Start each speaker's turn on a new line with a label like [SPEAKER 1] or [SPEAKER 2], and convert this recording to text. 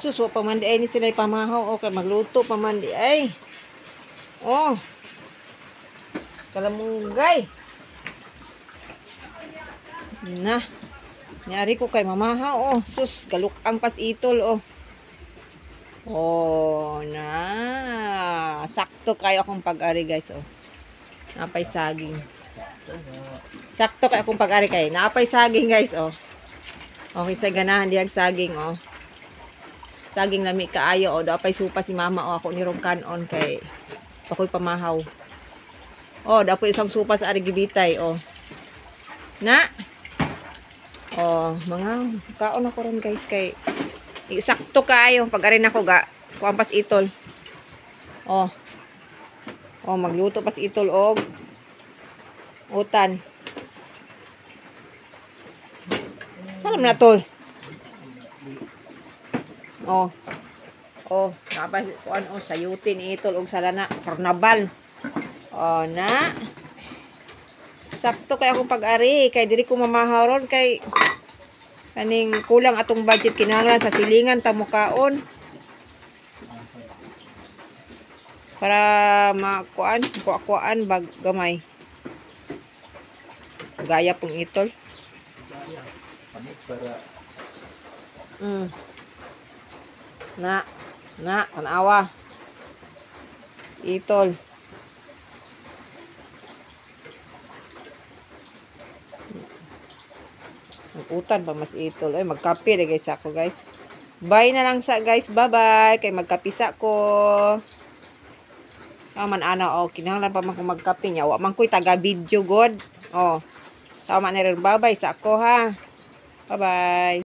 [SPEAKER 1] Suso pa man di ay ni sila pamahaw. Okay, magluto pa man di ay. Oh. Kalamunggay. Na. Nyari ko kay mamahaw. Oh, sus. Galukang pas itol. Oh. Oh, na. Sakto kayo akong pag-ari guys. Oh. Napay saging. Sakto kayo akong pag-ari kay. Napay saging guys. Oh. Okay, sa ganahan diyag saging. Oh. Saging lami kaayo. O, dapay supa si mama. O, ako nirong kanon kay ako'y pamahaw. O, dapay isang supa sa arigibitay. O. Na. O, mga kaon ako rin guys kay sakto kaayo. Pag-arin ako ga. Kuang pas itol. O. O, magluto pas itol og utan. Salam na tol. Oh. Oh, napay kuan oh sayutin itol og salana karnabal. Oh na. Sakto kay akong pag-ari kay diri ko mamaharon kay kaning kulang atong budget kinahanglan sa silingan ta mo kaon. Para makuan, kuan bag gamay. Gaya pong itol. Na, tanawa. Itol. Utan pa mas itol. Ay, magkape na guys ako guys. Bye na lang sa guys. Bye-bye. Kay magkapisa ko. Man ana o. Kinahanglan pa man kung magkape niya. Wa man ko'y taga-video god. O. Tama na rin. Bye-bye sa ako ha. Bye-bye.